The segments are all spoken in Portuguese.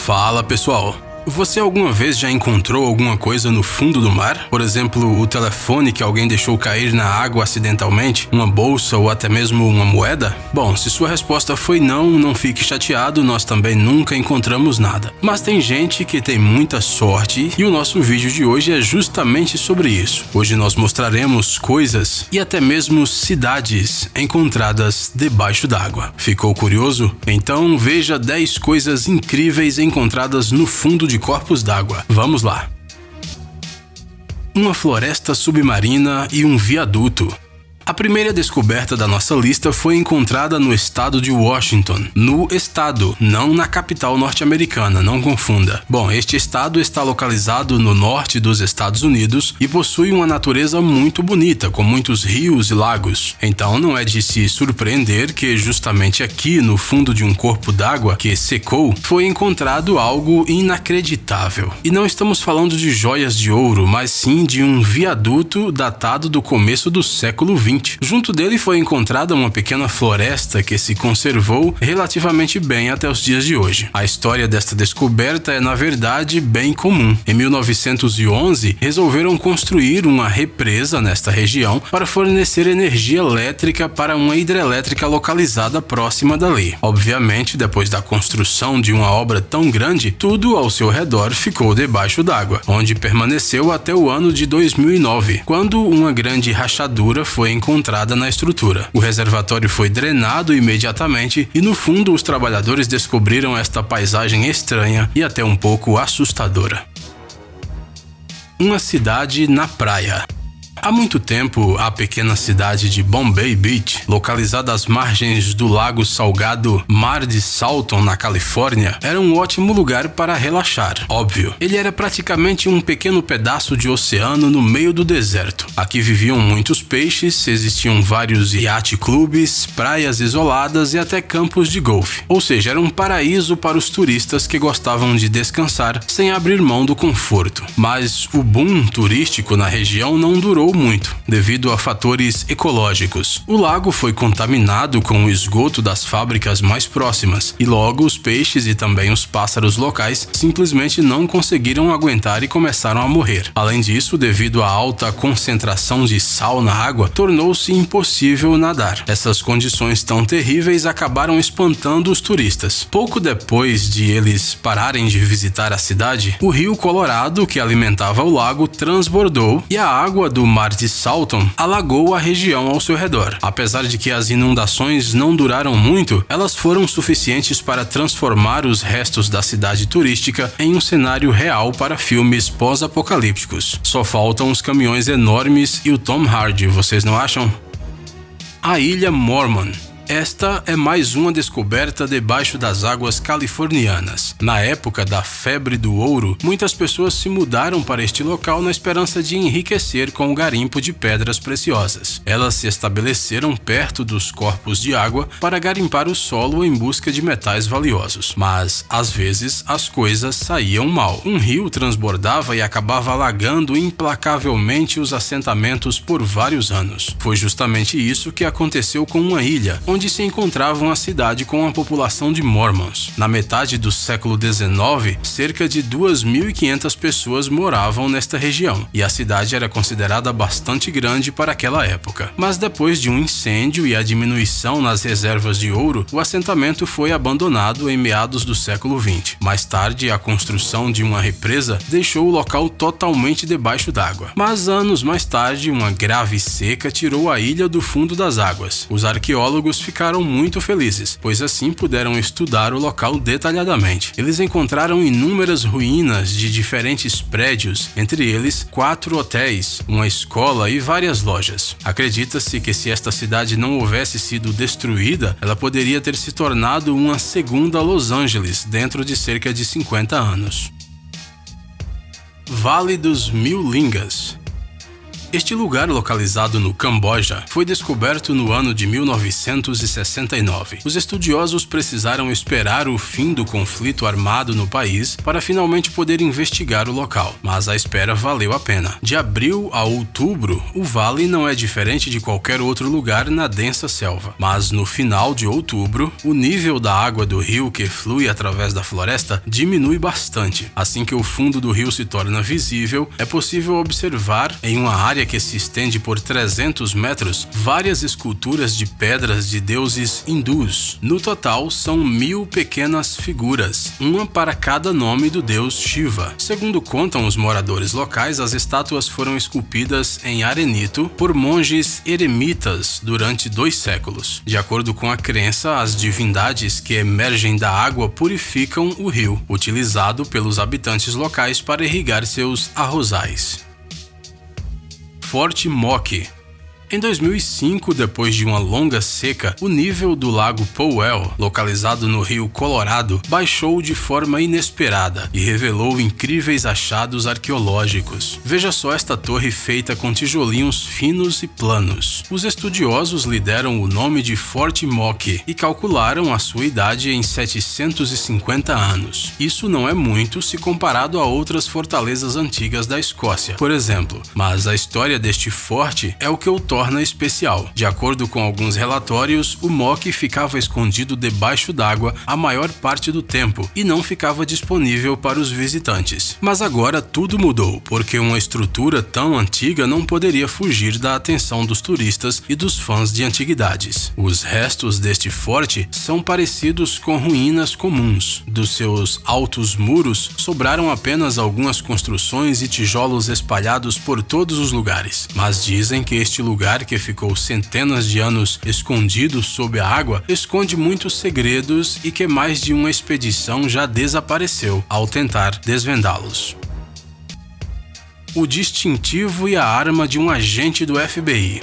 Fala pessoal, você alguma vez já encontrou alguma coisa no fundo do mar? Por exemplo, o telefone que alguém deixou cair na água acidentalmente? Uma bolsa ou até mesmo uma moeda? Bom, se sua resposta foi não fique chateado, nós também nunca encontramos nada. Mas tem gente que tem muita sorte e o nosso vídeo de hoje é justamente sobre isso. Hoje nós mostraremos coisas e até mesmo cidades encontradas debaixo d'água. Ficou curioso? Então veja 10 coisas incríveis encontradas no fundo de corpos d'água. Vamos lá! Uma floresta submarina e um viaduto. A primeira descoberta da nossa lista foi encontrada no estado de Washington. No estado, não na capital norte-americana, não confunda. Bom, este estado está localizado no norte dos Estados Unidos e possui uma natureza muito bonita, com muitos rios e lagos. Então não é de se surpreender que justamente aqui, no fundo de um corpo d'água que secou, foi encontrado algo inacreditável. E não estamos falando de joias de ouro, mas sim de um viaduto datado do começo do século XX. Junto dele foi encontrada uma pequena floresta que se conservou relativamente bem até os dias de hoje. A história desta descoberta é, na verdade, bem comum. Em 1911, resolveram construir uma represa nesta região para fornecer energia elétrica para uma hidrelétrica localizada próxima dali. Obviamente, depois da construção de uma obra tão grande, tudo ao seu redor ficou debaixo d'água, onde permaneceu até o ano de 2009, quando uma grande rachadura foi encontrada na estrutura. O reservatório foi drenado imediatamente e no fundo os trabalhadores descobriram esta paisagem estranha e até um pouco assustadora. Uma cidade na praia. Há muito tempo, a pequena cidade de Bombay Beach, localizada às margens do lago salgado Mar de Salton, na Califórnia, era um ótimo lugar para relaxar, óbvio. Ele era praticamente um pequeno pedaço de oceano no meio do deserto. Aqui viviam muitos peixes, existiam vários yacht clubes, praias isoladas e até campos de golfe. Ou seja, era um paraíso para os turistas que gostavam de descansar sem abrir mão do conforto. Mas o boom turístico na região não durou muito, devido a fatores ecológicos. O lago foi contaminado com o esgoto das fábricas mais próximas, e logo os peixes e também os pássaros locais simplesmente não conseguiram aguentar e começaram a morrer. Além disso, devido à alta concentração de sal na água, tornou-se impossível nadar. Essas condições tão terríveis acabaram espantando os turistas. Pouco depois de eles pararem de visitar a cidade, o rio Colorado, que alimentava o lago, transbordou e a água do Mar de Salton alagou a região ao seu redor. Apesar de que as inundações não duraram muito, elas foram suficientes para transformar os restos da cidade turística em um cenário real para filmes pós-apocalípticos. Só faltam os caminhões enormes e o Tom Hardy, vocês não acham? A Ilha Mormon. Esta é mais uma descoberta debaixo das águas californianas. Na época da febre do ouro, muitas pessoas se mudaram para este local na esperança de enriquecer com o garimpo de pedras preciosas. Elas se estabeleceram perto dos corpos de água para garimpar o solo em busca de metais valiosos. Mas, às vezes, as coisas saíam mal. Um rio transbordava e acabava alagando implacavelmente os assentamentos por vários anos. Foi justamente isso que aconteceu com uma ilha, onde se encontrava uma cidade com uma população de Mormons. Na metade do século XIX, cerca de 2.500 pessoas moravam nesta região, e a cidade era considerada bastante grande para aquela época. Mas depois de um incêndio e a diminuição nas reservas de ouro, o assentamento foi abandonado em meados do século XX. Mais tarde, a construção de uma represa deixou o local totalmente debaixo d'água. Mas anos mais tarde, uma grave seca tirou a ilha do fundo das águas. Os arqueólogos ficaram muito felizes, pois assim puderam estudar o local detalhadamente. Eles encontraram inúmeras ruínas de diferentes prédios, entre eles 4 hotéis, uma escola e várias lojas. Acredita-se que se esta cidade não houvesse sido destruída, ela poderia ter se tornado uma segunda Los Angeles dentro de cerca de 50 anos. Vale dos Mil Lingas. Este lugar, localizado no Camboja, foi descoberto no ano de 1969. Os estudiosos precisaram esperar o fim do conflito armado no país para finalmente poder investigar o local, mas a espera valeu a pena. De abril a outubro, o vale não é diferente de qualquer outro lugar na densa selva, mas no final de outubro, o nível da água do rio que flui através da floresta diminui bastante. Assim que o fundo do rio se torna visível, é possível observar, em uma área que se estende por 300 metros, várias esculturas de pedras de deuses hindus. No total, são 1000 pequenas figuras, uma para cada nome do deus Shiva. Segundo contam os moradores locais, as estátuas foram esculpidas em arenito por monges eremitas durante 2 séculos. De acordo com a crença, as divindades que emergem da água purificam o rio, utilizado pelos habitantes locais para irrigar seus arrozais. Forte Moki. Em 2005, depois de uma longa seca, o nível do lago Powell, localizado no rio Colorado, baixou de forma inesperada e revelou incríveis achados arqueológicos. Veja só esta torre feita com tijolinhos finos e planos. Os estudiosos lhe deram o nome de Forte Moki e calcularam a sua idade em 750 anos. Isso não é muito se comparado a outras fortalezas antigas da Escócia, por exemplo, mas a história deste forte é o que o torna especial. De acordo com alguns relatórios, o Moki ficava escondido debaixo d'água a maior parte do tempo e não ficava disponível para os visitantes. Mas agora tudo mudou, porque uma estrutura tão antiga não poderia fugir da atenção dos turistas e dos fãs de antiguidades. Os restos deste forte são parecidos com ruínas comuns. Dos seus altos muros, sobraram apenas algumas construções e tijolos espalhados por todos os lugares. Mas dizem que este lugar, que ficou centenas de anos escondido sob a água, esconde muitos segredos e que mais de uma expedição já desapareceu ao tentar desvendá-los. O distintivo e a arma de um agente do FBI.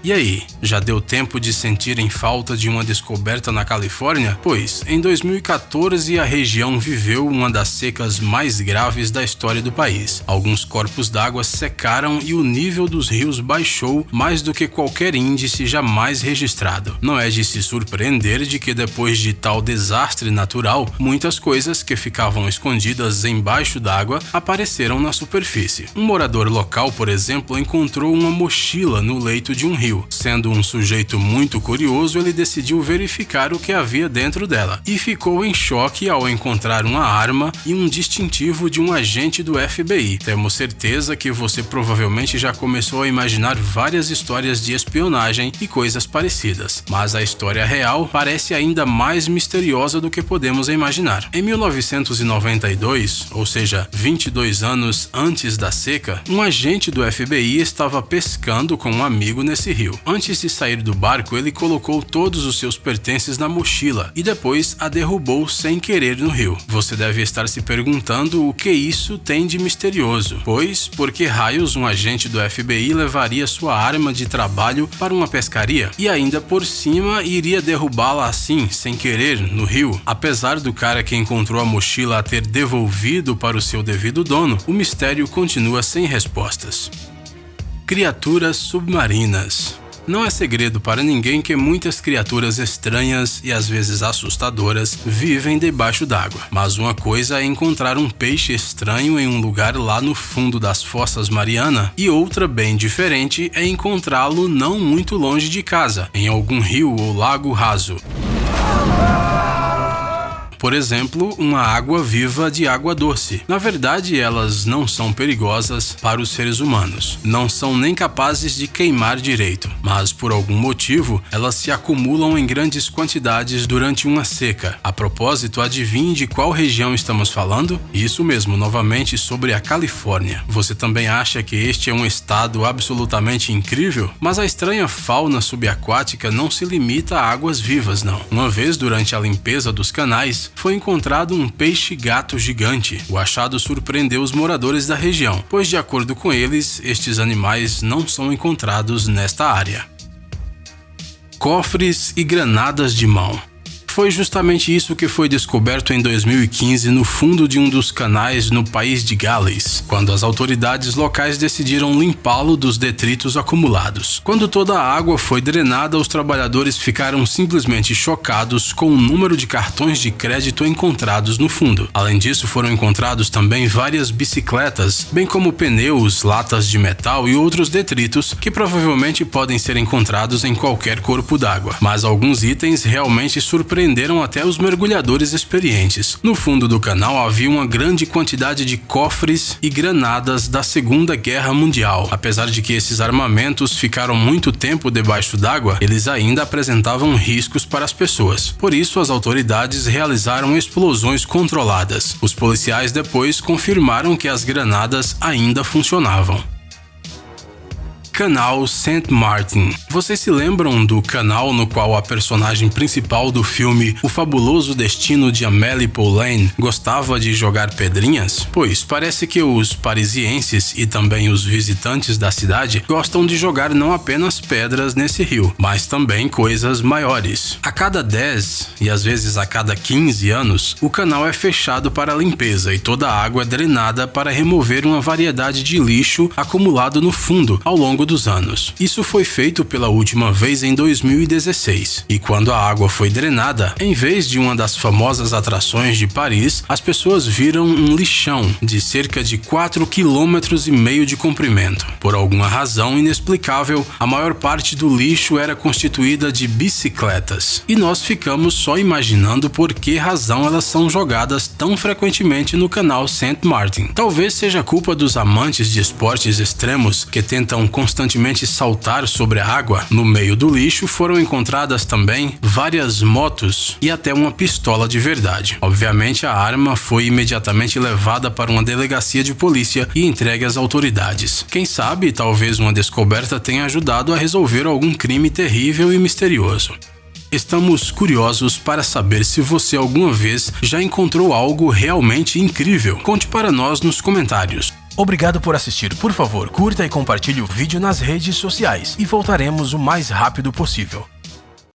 E aí, já deu tempo de sentirem falta de uma descoberta na Califórnia? Pois, em 2014 a região viveu uma das secas mais graves da história do país. Alguns corpos d'água secaram e o nível dos rios baixou mais do que qualquer índice jamais registrado. Não é de se surpreender de que depois de tal desastre natural, muitas coisas que ficavam escondidas embaixo d'água apareceram na superfície. Um morador local, por exemplo, encontrou uma mochila no leito de um rio. Sendo um sujeito muito curioso, ele decidiu verificar o que havia dentro dela e ficou em choque ao encontrar uma arma e um distintivo de um agente do FBI. Temos certeza que você provavelmente já começou a imaginar várias histórias de espionagem e coisas parecidas, mas a história real parece ainda mais misteriosa do que podemos imaginar. Em 1992, ou seja, 22 anos antes da seca, um agente do FBI estava pescando com um amigo nesse rio. Antes de sair do barco, ele colocou todos os seus pertences na mochila e depois a derrubou sem querer no rio. Você deve estar se perguntando o que isso tem de misterioso. Pois, por que raios um agente do FBI levaria sua arma de trabalho para uma pescaria? E ainda por cima iria derrubá-la assim, sem querer, no rio? Apesar do cara que encontrou a mochila a ter devolvido para o seu devido dono, o mistério continua sem respostas. Criaturas submarinas. Não é segredo para ninguém que muitas criaturas estranhas e às vezes assustadoras vivem debaixo d'água. Mas uma coisa é encontrar um peixe estranho em um lugar lá no fundo das Fossas Mariana, e outra bem diferente é encontrá-lo não muito longe de casa, em algum rio ou lago raso. Por exemplo, uma água-viva de água doce. Na verdade, elas não são perigosas para os seres humanos. Não são nem capazes de queimar direito. Mas, por algum motivo, elas se acumulam em grandes quantidades durante uma seca. A propósito, adivinhe de qual região estamos falando? Isso mesmo, novamente sobre a Califórnia. Você também acha que este é um estado absolutamente incrível? Mas a estranha fauna subaquática não se limita a águas vivas, não. Uma vez, durante a limpeza dos canais, foi encontrado um peixe-gato gigante. O achado surpreendeu os moradores da região, pois, de acordo com eles, estes animais não são encontrados nesta área. Cofres e granadas de mão. Foi justamente isso que foi descoberto em 2015 no fundo de um dos canais no país de Gales, quando as autoridades locais decidiram limpá-lo dos detritos acumulados. Quando toda a água foi drenada, os trabalhadores ficaram simplesmente chocados com o número de cartões de crédito encontrados no fundo. Além disso, foram encontrados também várias bicicletas, bem como pneus, latas de metal e outros detritos que provavelmente podem ser encontrados em qualquer corpo d'água. Mas alguns itens realmente surpreenderam até os mergulhadores experientes. No fundo do canal havia uma grande quantidade de cofres e granadas da Segunda Guerra Mundial. Apesar de que esses armamentos ficaram muito tempo debaixo d'água, eles ainda apresentavam riscos para as pessoas. Por isso, as autoridades realizaram explosões controladas. Os policiais depois confirmaram que as granadas ainda funcionavam. Canal St. Martin. Vocês se lembram do canal no qual a personagem principal do filme O Fabuloso Destino de Amélie Poulain gostava de jogar pedrinhas? Pois parece que os parisienses e também os visitantes da cidade gostam de jogar não apenas pedras nesse rio, mas também coisas maiores. A cada 10 e às vezes a cada 15 anos, o canal é fechado para limpeza e toda a água é drenada para remover uma variedade de lixo acumulado no fundo ao longo dos anos. Isso foi feito pela última vez em 2016, e quando a água foi drenada, em vez de uma das famosas atrações de Paris, as pessoas viram um lixão de cerca de 4,5 km de comprimento. Por alguma razão inexplicável, a maior parte do lixo era constituída de bicicletas, e nós ficamos só imaginando por que razão elas são jogadas tão frequentemente no canal St. Martin. Talvez seja culpa dos amantes de esportes extremos que tentam constantemente saltar sobre a água. No meio do lixo foram encontradas também várias motos e até uma pistola de verdade. Obviamente, a arma foi imediatamente levada para uma delegacia de polícia e entregue às autoridades. Quem sabe, talvez uma descoberta tenha ajudado a resolver algum crime terrível e misterioso. Estamos curiosos para saber se você alguma vez já encontrou algo realmente incrível. Conte para nós nos comentários. Obrigado por assistir. Por favor, curta e compartilhe o vídeo nas redes sociais e voltaremos o mais rápido possível.